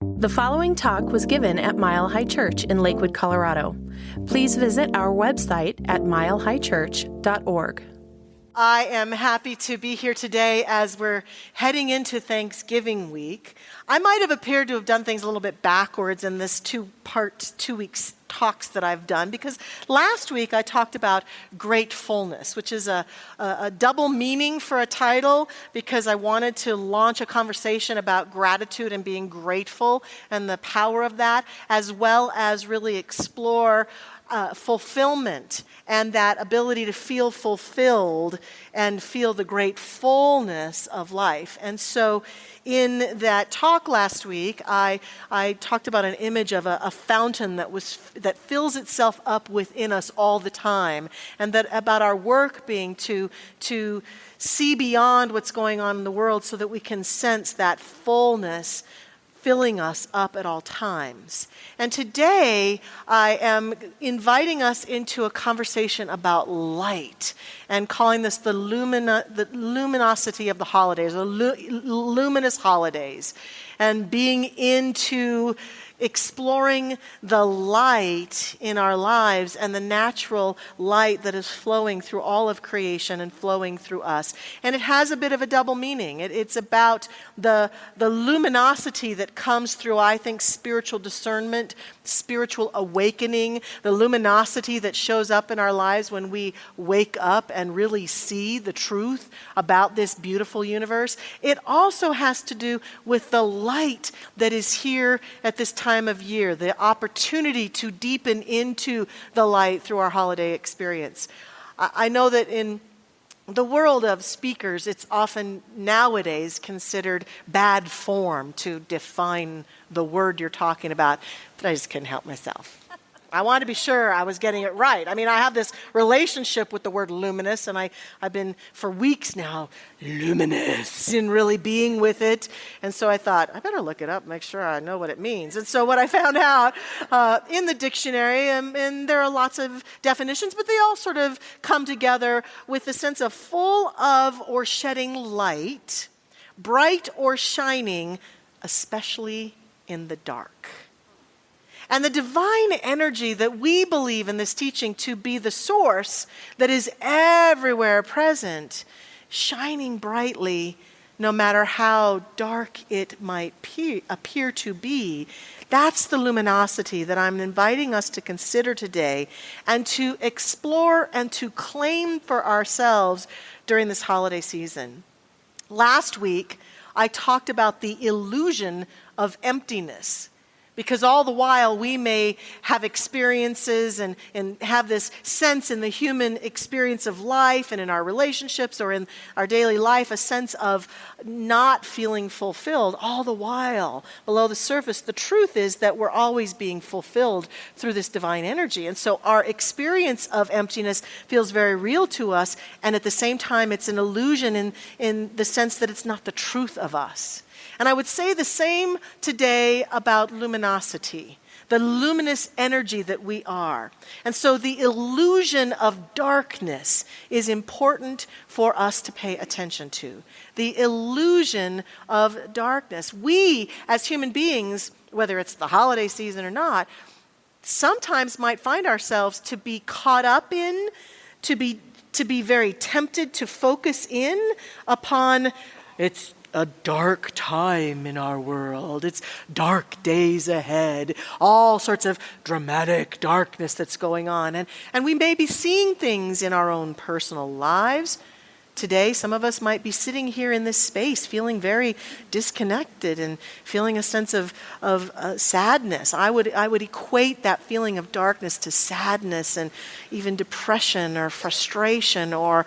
The following talk was given at Mile High Church in Lakewood, Colorado. Please visit our website at milehighchurch.org. I am happy to be here today as we're heading into Thanksgiving week. I might have appeared to have done things a little bit backwards in this 2 week talks that I've done, because last week I talked about gratefulness, which is a double meaning for a title, because I wanted to launch a conversation about gratitude and being grateful and the power of that, as well as really explore fulfillment and that ability to feel fulfilled and feel the great fullness of life. And so in that talk last week, I talked about an image of a fountain that fills itself up within us all the time, and that about our work being to see beyond what's going on in the world so that we can sense that fullness filling us up at all times. And today, I am inviting us into a conversation about light and calling this the luminosity of the holidays, or luminous holidays, and being into exploring the light in our lives and the natural light that is flowing through all of creation and flowing through us. And it has a bit of a double meaning. It's about the luminosity that comes through, I think, spiritual discernment, spiritual awakening, the luminosity that shows up in our lives when we wake up and really see the truth about this beautiful universe. It also has to do with the light that is here at this time of year, the opportunity to deepen into the light through our holiday experience. I know that in the world of speakers, it's often nowadays considered bad form to define the word you're talking about, but I just couldn't help myself. I wanted to be sure I was getting it right. I mean, I have this relationship with the word luminous, and I've been for weeks now luminous in really being with it. And so I thought, I better look it up, make sure I know what it means. And so what I found out in the dictionary, and there are lots of definitions, but they all sort of come together with the sense of full of or shedding light, bright or shining, especially in the dark. And the divine energy that we believe in this teaching to be the source that is everywhere present, shining brightly, no matter how dark it might appear to be, that's the luminosity that I'm inviting us to consider today and to explore and to claim for ourselves during this holiday season. Last week, I talked about the illusion of emptiness, because all the while we may have experiences and have this sense in the human experience of life and in our relationships or in our daily life, a sense of not feeling fulfilled. All the while, below the surface, the truth is that we're always being fulfilled through this divine energy. And so our experience of emptiness feels very real to us, and at the same time, it's an illusion in the sense that it's not the truth of us. And I would say the same today about luminosity, the luminous energy that we are. And so the illusion of darkness is important for us to pay attention to. The illusion of darkness. We, as human beings, whether it's the holiday season or not, sometimes might find ourselves to be caught up in, to be very tempted to focus in upon it's a dark time in our world. It's dark days ahead. All sorts of dramatic darkness that's going on. And we may be seeing things in our own personal lives. Today, some of us might be sitting here in this space feeling very disconnected and feeling a sense of sadness. I would equate that feeling of darkness to sadness and even depression or frustration or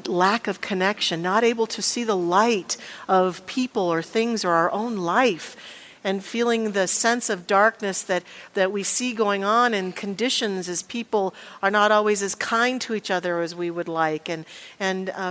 lack of connection, not able to see the light of people or things or our own life, and feeling the sense of darkness that we see going on in conditions as people are not always as kind to each other as we would like, and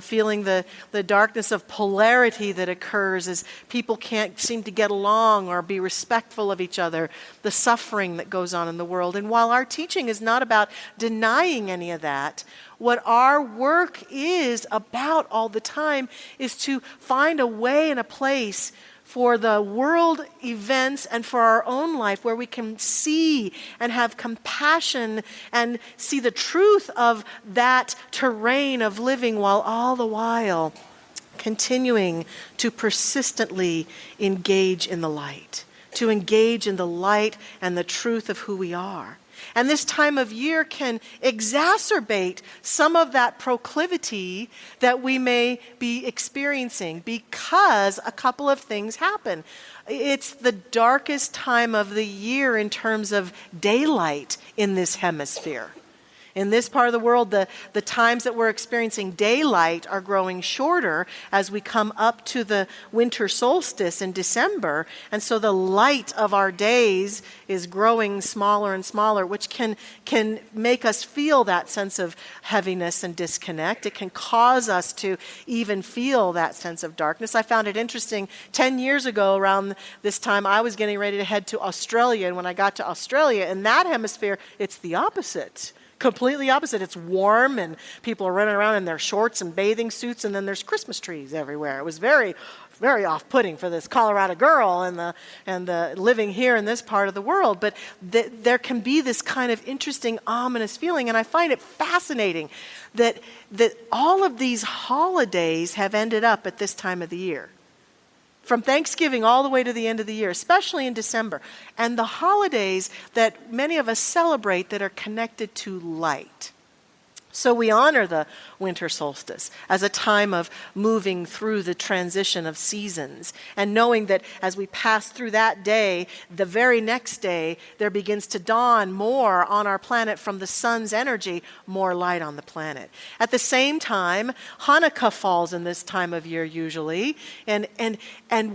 feeling the darkness of polarity that occurs as people can't seem to get along or be respectful of each other, the suffering that goes on in the world. And while our teaching is not about denying any of that, what our work is about all the time is to find a way and a place for the world events and for our own life, where we can see and have compassion and see the truth of that terrain of living, while all the while continuing to persistently engage in the light, to engage in the light and the truth of who we are. And this time of year can exacerbate some of that proclivity that we may be experiencing, because a couple of things happen. It's the darkest time of the year in terms of daylight in this hemisphere. In this part of the world, the times that we're experiencing daylight are growing shorter as we come up to the winter solstice in December. And so the light of our days is growing smaller and smaller, which can make us feel that sense of heaviness and disconnect. It can cause us to even feel that sense of darkness. I found it interesting. 10 years ago, around this time, I was getting ready to head to Australia. And when I got to Australia, in that hemisphere, it's the opposite. Completely opposite. It's warm and people are running around in their shorts and bathing suits, and then there's Christmas trees everywhere. It was very, very off-putting for this Colorado girl and the living here in this part of the world. But there can be this kind of interesting, ominous feeling, and I find it fascinating that all of these holidays have ended up at this time of the year. From Thanksgiving all the way to the end of the year, especially in December. And the holidays that many of us celebrate that are connected to light. So we honor the winter solstice as a time of moving through the transition of seasons, and knowing that as we pass through that day, the very next day, there begins to dawn more on our planet from the sun's energy, more light on the planet. At the same time, Hanukkah falls in this time of year usually, and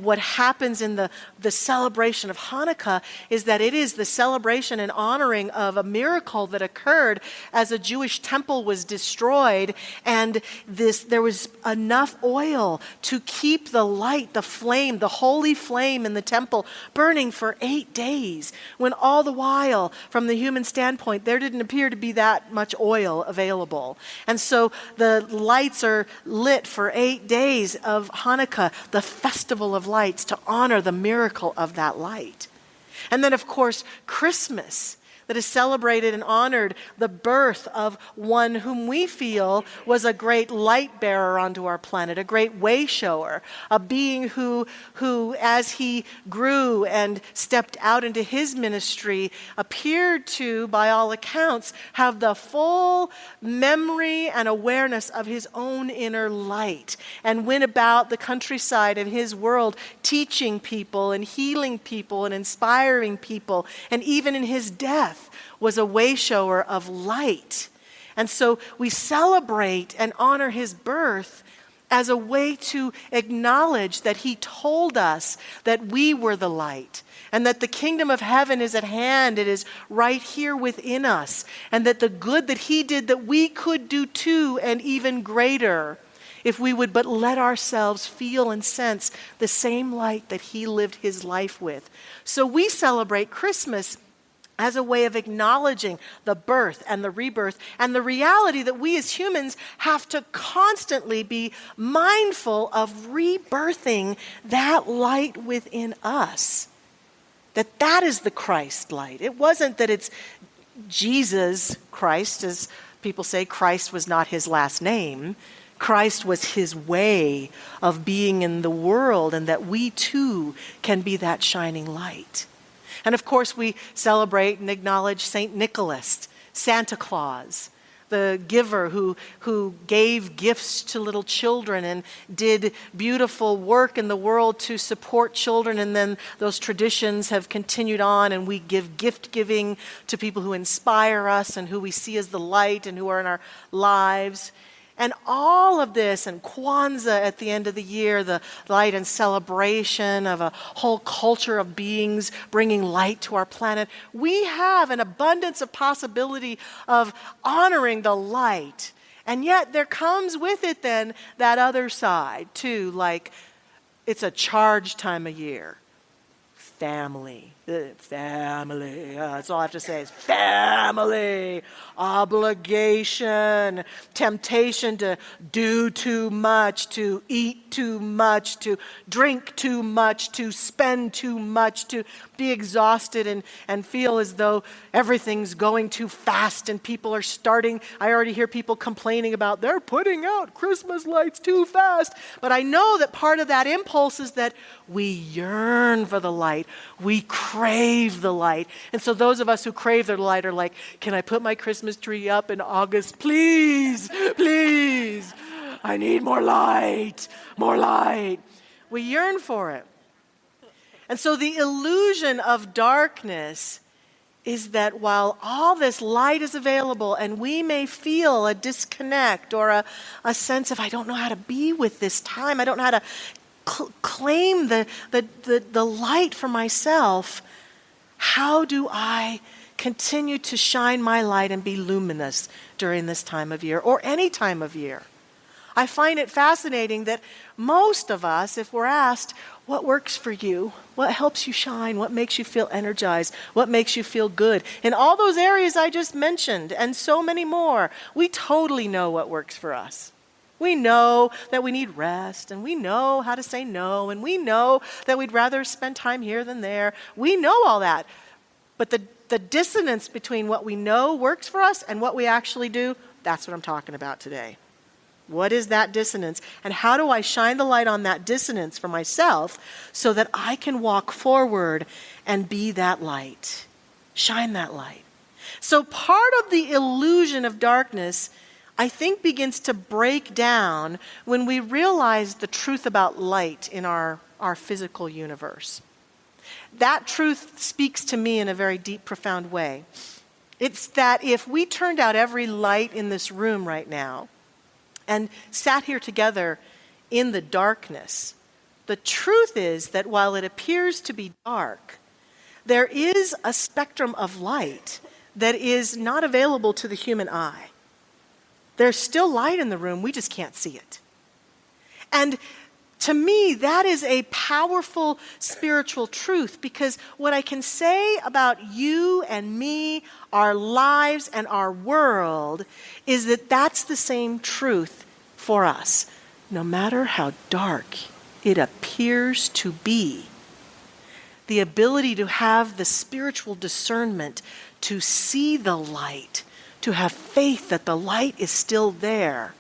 what happens in the celebration of Hanukkah is that it is the celebration and honoring of a miracle that occurred as a Jewish temple was destroyed, and there was enough oil to keep the light, the flame, the holy flame in the temple burning for 8 days, when all the while, from the human standpoint, there didn't appear to be that much oil available. And so the lights are lit for 8 days of Hanukkah, the festival of lights, to honor the miracle of that light. And then, of course, Christmas, that has celebrated and honored the birth of one whom we feel was a great light bearer onto our planet, a great way shower, a being who as he grew and stepped out into his ministry, appeared to, by all accounts, have the full memory and awareness of his own inner light, and went about the countryside in his world teaching people and healing people and inspiring people, and even in his death was a way shower of light. And so we celebrate and honor his birth as a way to acknowledge that he told us that we were the light, and that the kingdom of heaven is at hand. It is right here within us, and that the good that he did, that we could do too, and even greater, if we would but let ourselves feel and sense the same light that he lived his life with. So we celebrate Christmas as a way of acknowledging the birth and the rebirth, and the reality that we as humans have to constantly be mindful of rebirthing that light within us. That is the Christ light. It wasn't that it's Jesus Christ, as people say. Christ was not his last name. Christ was his way of being in the world, and that we too can be that shining light. And of course, we celebrate and acknowledge St. Nicholas, Santa Claus, the giver who gave gifts to little children and did beautiful work in the world to support children. And then those traditions have continued on, and we give gift giving to people who inspire us and who we see as the light and who are in our lives. And all of this, and Kwanzaa at the end of the year, the light and celebration of a whole culture of beings bringing light to our planet, we have an abundance of possibility of honoring the light. And yet there comes with it then that other side too, like it's a charged time of year. family. Family. That's all I have to say is family. Obligation. Temptation to do too much, to eat too much, to drink too much, to spend too much, to be exhausted and feel as though everything's going too fast and people are starting. I already hear people complaining about they're putting out Christmas lights too fast. But I know that part of that impulse is that we yearn for the light. We crave the light. And so those of us who crave the light are like, can I put my Christmas tree up in August? Please, please. I need more light, more light. We yearn for it. And so the illusion of darkness is that while all this light is available and we may feel a disconnect or a sense of, I don't know how to be with this time, I don't know how to claim the light for myself, how do I continue to shine my light and be luminous during this time of year or any time of year? I find it fascinating that most of us, if we're asked, what works for you? What helps you shine? What makes you feel energized? What makes you feel good? In all those areas I just mentioned and so many more, we totally know what works for us. We know that we need rest, and we know how to say no, and we know that we'd rather spend time here than there. We know all that. But the dissonance between what we know works for us and what we actually do, that's what I'm talking about today. What is that dissonance? And how do I shine the light on that dissonance for myself so that I can walk forward and be that light? Shine that light. So part of the illusion of darkness, I think, begins to break down when we realize the truth about light in our physical universe. That truth speaks to me in a very deep, profound way. It's that if we turned out every light in this room right now and sat here together in the darkness, the truth is that while it appears to be dark, there is a spectrum of light that is not available to the human eye. There's still light in the room, we just can't see it. And to me, that is a powerful spiritual truth, because what I can say about you and me, our lives and our world, is that that's the same truth for us. No matter how dark it appears to be, the ability to have the spiritual discernment to see the light, to have faith that the light is still there,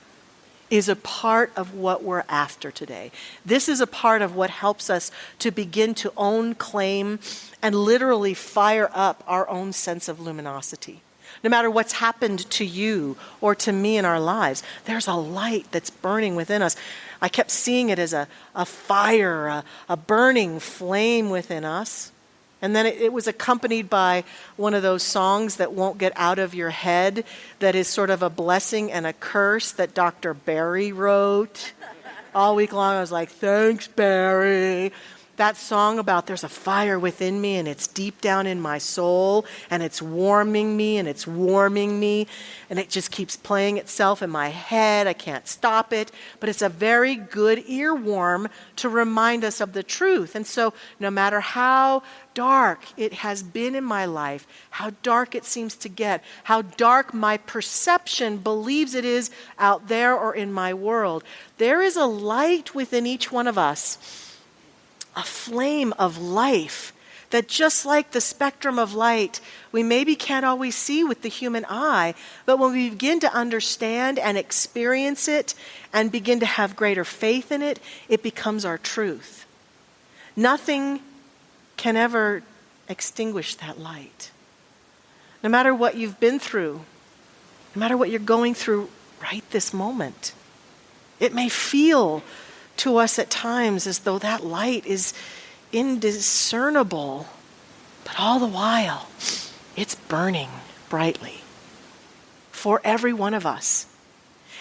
is a part of what we're after today. This is a part of what helps us to begin to own, claim, and literally fire up our own sense of luminosity. No matter what's happened to you or to me in our lives, there's a light that's burning within us. I kept seeing it as a fire, a burning flame within us. And then it was accompanied by one of those songs that won't get out of your head, that is sort of a blessing and a curse that Dr. Barry wrote. All week long I was like, thanks, Barry. That song about there's a fire within me and it's deep down in my soul and it's warming me and it's warming me and it just keeps playing itself in my head. I can't stop it. But it's a very good earworm to remind us of the truth. And so no matter how dark it has been in my life, how dark it seems to get, how dark my perception believes it is out there or in my world, there is a light within each one of us, a flame of life that, just like the spectrum of light, we maybe can't always see with the human eye, but when we begin to understand and experience it and begin to have greater faith in it, it becomes our truth. Nothing can ever extinguish that light. No matter what you've been through, no matter what you're going through right this moment, it may feel to us at times as though that light is indiscernible, but all the while, it's burning brightly for every one of us.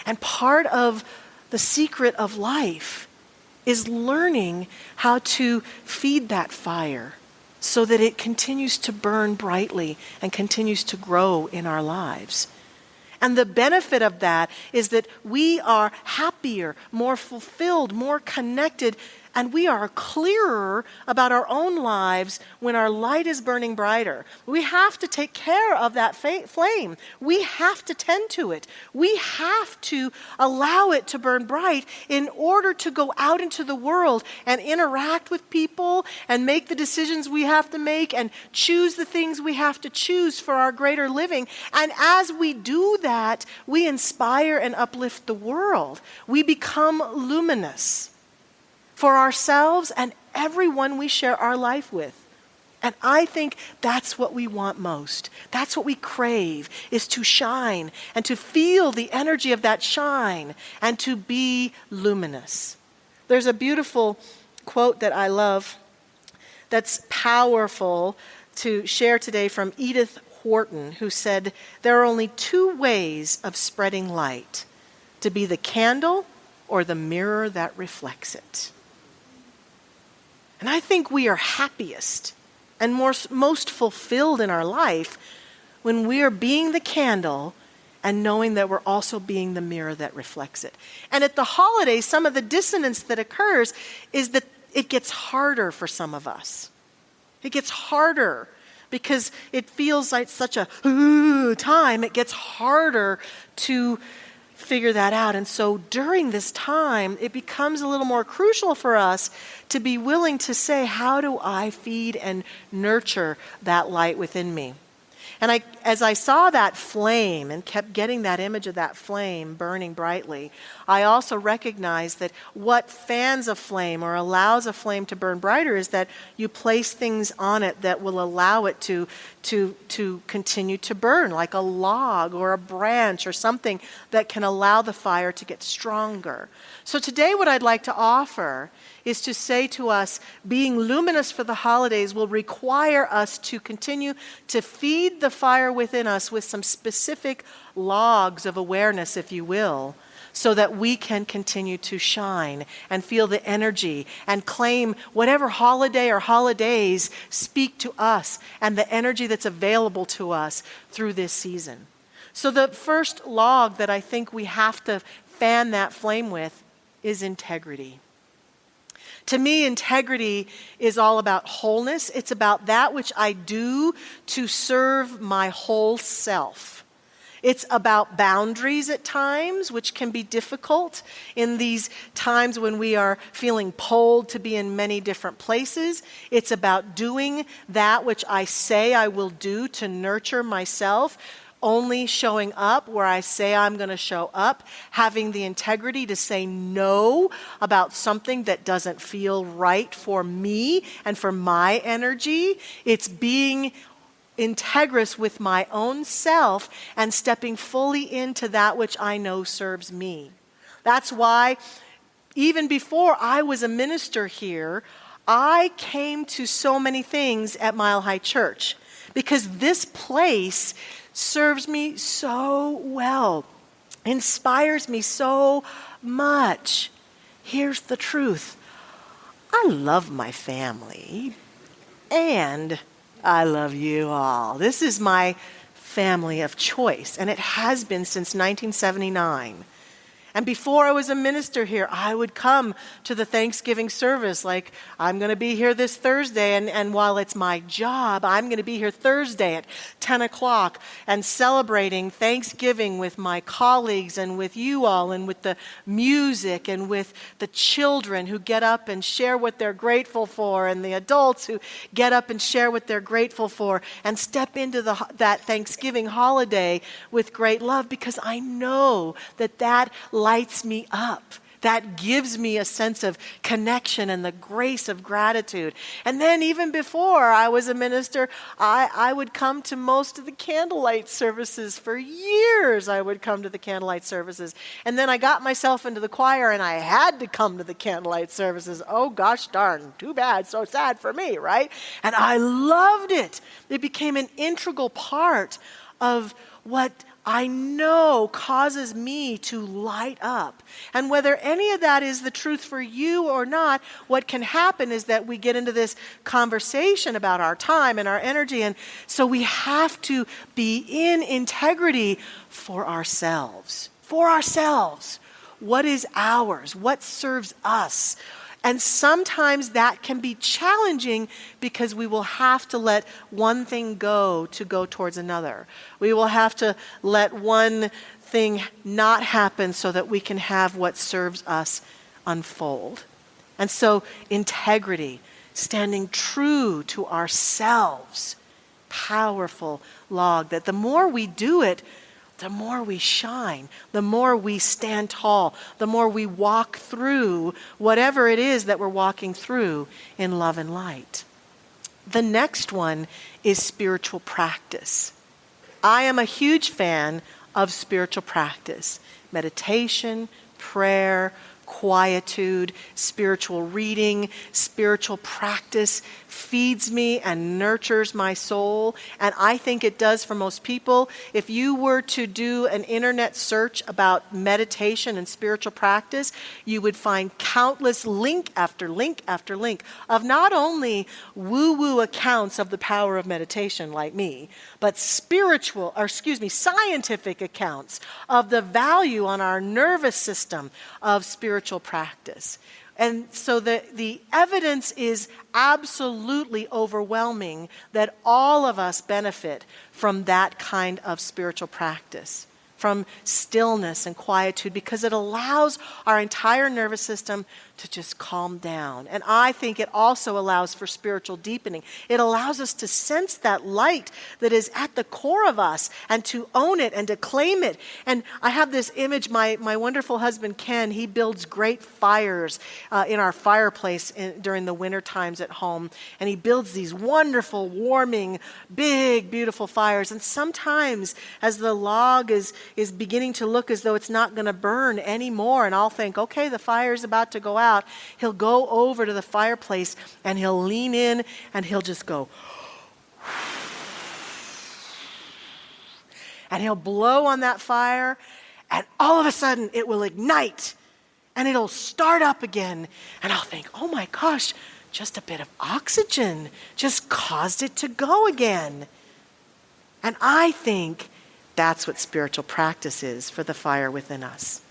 And part of the secret of life is learning how to feed that fire so that it continues to burn brightly and continues to grow in our lives. And the benefit of that is that we are happy happier, more fulfilled, more connected, and we are clearer about our own lives when our light is burning brighter. We have to take care of that flame. We have to tend to it. We have to allow it to burn bright in order to go out into the world and interact with people and make the decisions we have to make and choose the things we have to choose for our greater living. And as we do that, we inspire and uplift the world. We become luminous for ourselves and everyone we share our life with. And I think that's what we want most. That's what we crave, is to shine and to feel the energy of that shine and to be luminous. There's a beautiful quote that I love that's powerful to share today from Edith Wharton, who said, "There are only two ways of spreading light: to be the candle or the mirror that reflects it." And I think we are happiest and most fulfilled in our life when we are being the candle and knowing that we're also being the mirror that reflects it. And at the holidays, some of the dissonance that occurs is that it gets harder for some of us. It gets harder because it feels like such a time. It gets harder to figure that out. And so during this time, it becomes a little more crucial for us to be willing to say, how do I feed and nurture that light within me? And as I saw that flame and kept getting that image of that flame burning brightly, I also recognized that what fans a flame or allows a flame to burn brighter is that you place things on it that will allow it to continue to burn, like a log or a branch or something that can allow the fire to get stronger. So today what I'd like to offer is to say to us, being luminous for the holidays will require us to continue to feed the fire within us with some specific logs of awareness, if you will, so that we can continue to shine and feel the energy and claim whatever holiday or holidays speak to us and the energy that's available to us through this season. So the first log that I think we have to fan that flame with is integrity. To me, integrity is all about wholeness. It's about that which I do to serve my whole self. It's about boundaries at times, which can be difficult in these times when we are feeling pulled to be in many different places. It's about doing that which I say I will do to nurture myself, only showing up where I say I'm going to show up, having the integrity to say no about something that doesn't feel right for me and for my energy. It's being integrous with my own self and stepping fully into that which I know serves me. That's why even before I was a minister here, I came to so many things at Mile High Church because this place serves me so well, inspires me so much. Here's the truth. I love my family, and I love you all. This is my family of choice, and it has been since 1979. And before I was a minister here, I would come to the Thanksgiving service like, I'm going to be here this Thursday, and while it's my job, I'm going to be here Thursday at 10 o'clock and celebrating Thanksgiving with my colleagues and with you all and with the music and with the children who get up and share what they're grateful for and the adults who get up and share what they're grateful for and step into that Thanksgiving holiday with great love because I know that lights me up. That gives me a sense of connection and the grace of gratitude. And then even before I was a minister, I would come to most of the candlelight services. For years I would come to the candlelight services. And then I got myself into the choir and I had to come to the candlelight services. Oh gosh darn, too bad, so sad for me, right? And I loved it. It became an integral part of what I know causes me to light up. And whether any of that is the truth for you or not, what can happen is that we get into this conversation about our time and our energy. And so we have to be in integrity for ourselves. For ourselves. What is ours? What serves us? And sometimes that can be challenging because we will have to let one thing go to go towards another. We will have to let one thing not happen so that we can have what serves us unfold. And so integrity, standing true to ourselves, powerful log that the more we do it, the more we shine, the more we stand tall, the more we walk through whatever it is that we're walking through in love and light. The next one is spiritual practice. I am a huge fan of spiritual practice, meditation, prayer, quietude, spiritual reading, spiritual practice feeds me and nurtures my soul. And I think it does for most people. If you were to do an internet search about meditation and spiritual practice, you would find countless link after link after link of not only woo-woo accounts of the power of meditation like me, but scientific accounts of the value on our nervous system of spiritual practice. And so the evidence is absolutely overwhelming that all of us benefit from that kind of spiritual practice, from stillness and quietude, because it allows our entire nervous system to just calm down. And I think it also allows for spiritual deepening. It allows us to sense that light that is at the core of us and to own it and to claim it. And I have this image, my wonderful husband Ken, he builds great fires in our fireplace during the winter times at home. And he builds these wonderful, warming, big, beautiful fires. And sometimes as the log is beginning to look as though it's not going to burn anymore, and I'll think, okay, the fire's about to go out, he'll go over to the fireplace and he'll lean in and he'll just go, and he'll blow on that fire, and all of a sudden it will ignite and it'll start up again. And I'll think, oh my gosh, just a bit of oxygen just caused it to go again. And I think that's what spiritual practice is for the fire within us.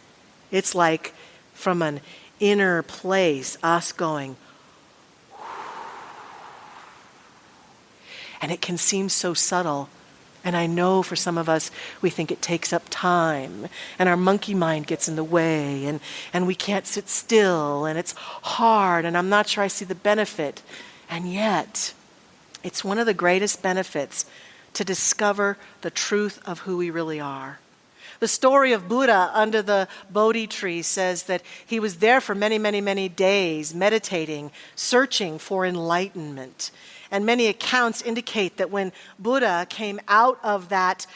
It's like from an inner place, us going, and it can seem so subtle. And I know for some of us, we think it takes up time, and our monkey mind gets in the way, and we can't sit still, and it's hard, and I'm not sure I see the benefit. And yet, it's one of the greatest benefits to discover the truth of who we really are. The story of Buddha under the Bodhi tree says that he was there for many, many, many days, meditating, searching for enlightenment. And many accounts indicate that when Buddha came out of that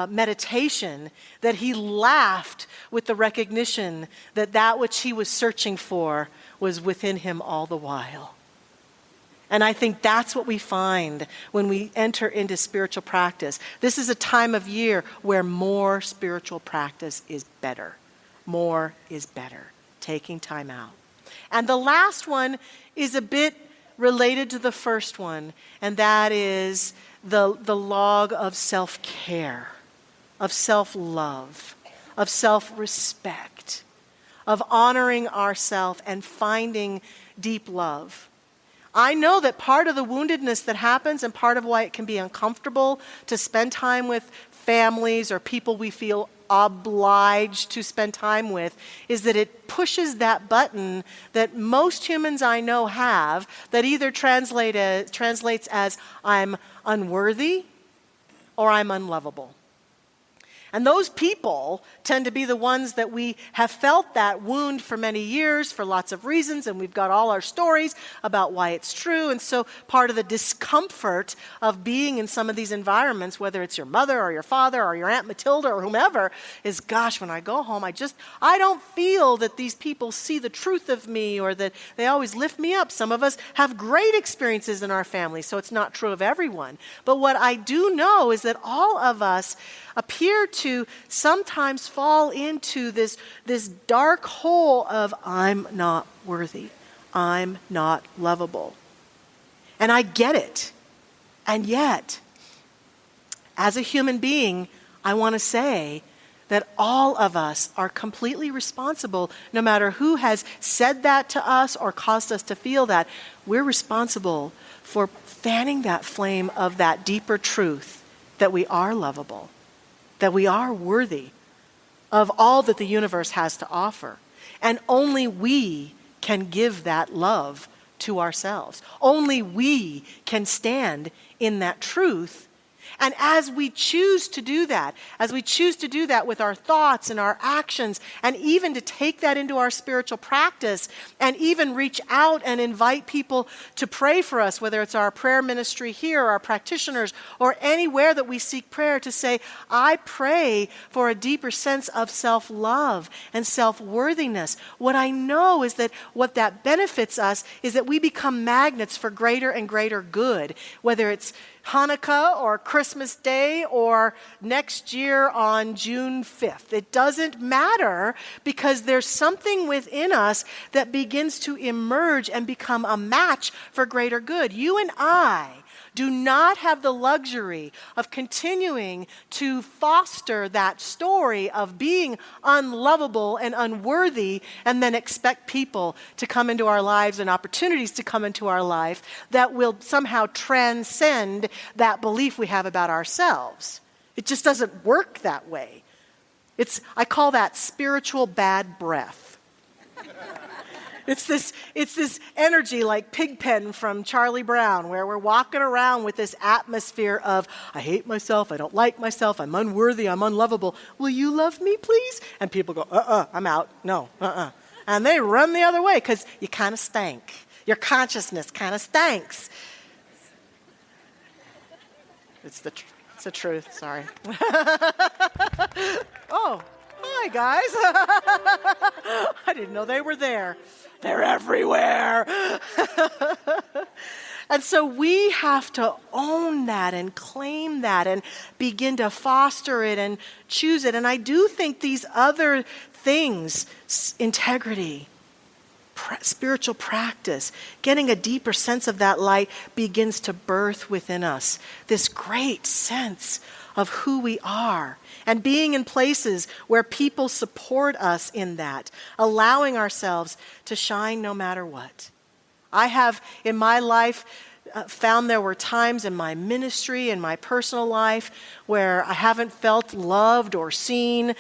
meditation, that he laughed with the recognition that that which he was searching for was within him all the while. And I think that's what we find when we enter into spiritual practice. This is a time of year where more spiritual practice is better. More is better. Taking time out. And the last one is a bit related to the first one, and that is the log of self-care, of self-love, of self-respect, of honoring ourselves and finding deep love. I know that part of the woundedness that happens and part of why it can be uncomfortable to spend time with families or people we feel obliged to spend time with is that it pushes that button that most humans I know have that either translates as I'm unworthy or I'm unlovable. And those people tend to be the ones that we have felt that wound for many years for lots of reasons, and we've got all our stories about why it's true. And so part of the discomfort of being in some of these environments, whether it's your mother or your father or your Aunt Matilda or whomever, is, gosh, when I go home, I don't feel that these people see the truth of me or that they always lift me up. Some of us have great experiences in our family, so it's not true of everyone. But what I do know is that all of us appear to sometimes fall into this dark hole of I'm not worthy, I'm not lovable. And I get it. And yet, as a human being, I want to say that all of us are completely responsible, no matter who has said that to us or caused us to feel that. We're responsible for fanning that flame of that deeper truth that we are lovable, that we are worthy of all that the universe has to offer. And only we can give that love to ourselves. Only we can stand in that truth. And as we choose to do that, with our thoughts and our actions, and even to take that into our spiritual practice, and even reach out and invite people to pray for us, whether it's our prayer ministry here, our practitioners, or anywhere that we seek prayer, to say, I pray for a deeper sense of self-love and self-worthiness. What I know is that what that benefits us is that we become magnets for greater and greater good, whether it's Hanukkah or Christmas Day or next year on June 5th. It doesn't matter, because there's something within us that begins to emerge and become a match for greater good. You and I do not have the luxury of continuing to foster that story of being unlovable and unworthy, and then expect people to come into our lives and opportunities to come into our life that will somehow transcend that belief we have about ourselves. It just doesn't work that way. I call that spiritual bad breath. It's this energy like Pigpen from Charlie Brown, where we're walking around with this atmosphere of, I hate myself, I don't like myself, I'm unworthy, I'm unlovable. Will you love me, please? And people go, I'm out. No, And they run the other way because you kind of stank. Your consciousness kind of stinks. It's the truth, sorry. Oh, hi, guys. I didn't know they were there. They're everywhere. And so we have to own that and claim that and begin to foster it and choose it. And I do think these other things, integrity, spiritual practice, getting a deeper sense of that light, begins to birth within us this great sense of who we are, and being in places where people support us in that, allowing ourselves to shine no matter what. I have in my life found there were times in my ministry, in my personal life, where I haven't felt loved or seen.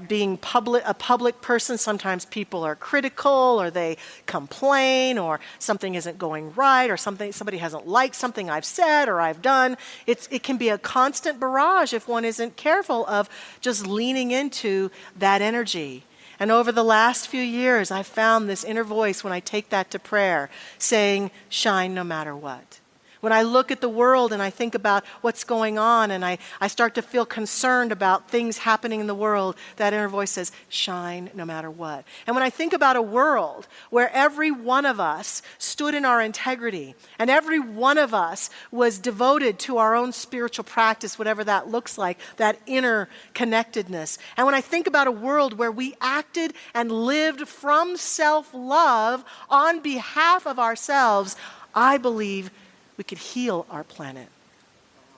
Being a public person, sometimes people are critical, or they complain, or something isn't going right, or somebody hasn't liked something I've said or I've done. It can be a constant barrage if one isn't careful of just leaning into that energy. And over the last few years, I've found this inner voice when I take that to prayer, saying, shine no matter what. When I look at the world and I think about what's going on, and I start to feel concerned about things happening in the world, that inner voice says, shine no matter what. And when I think about a world where every one of us stood in our integrity, and every one of us was devoted to our own spiritual practice, whatever that looks like, that inner connectedness. And when I think about a world where we acted and lived from self-love on behalf of ourselves, I believe we could heal our planet.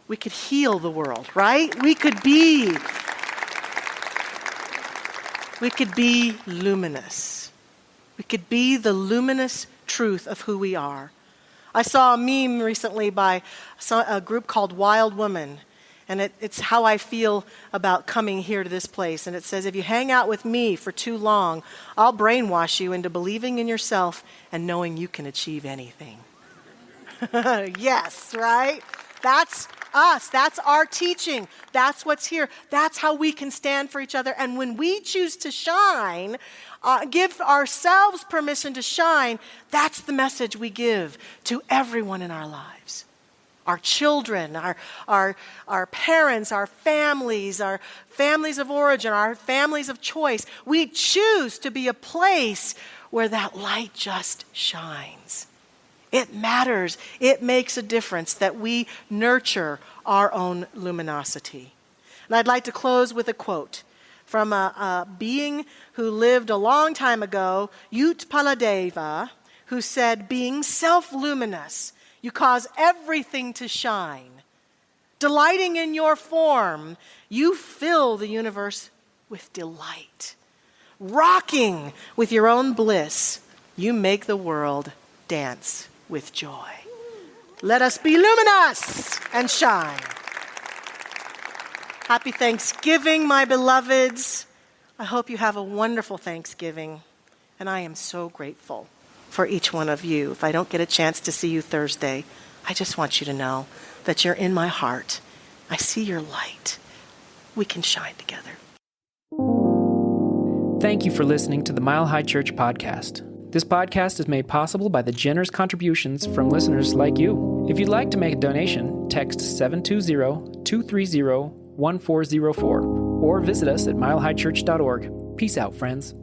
We could heal the world, right? We could be luminous. We could be the luminous truth of who we are. I saw a meme recently by a group called Wild Woman, and it's how I feel about coming here to this place. And it says, if you hang out with me for too long, I'll brainwash you into believing in yourself and knowing you can achieve anything. Yes, right? That's us. That's our teaching. That's what's here. That's how we can stand for each other. And when we choose to shine, give ourselves permission to shine, that's the message we give to everyone in our lives. Our children, our parents, our families of origin, our families of choice. We choose to be a place where that light just shines. It matters. It makes a difference that we nurture our own luminosity. And I'd like to close with a quote from a being who lived a long time ago, Utpaladeva, who said, being self-luminous, you cause everything to shine. Delighting in your form, you fill the universe with delight, rocking with your own bliss, you make the world dance with joy. Let us be luminous and shine. Happy Thanksgiving, my beloveds. I hope you have a wonderful Thanksgiving, and I am so grateful for each one of you. If I don't get a chance to see you Thursday, I just want you to know that you're in my heart. I see your light. We can shine together. Thank you for listening to the Mile High Church podcast. This podcast is made possible by the generous contributions from listeners like you. If you'd like to make a donation, text 720-230-1404 or visit us at milehighchurch.org. Peace out, friends.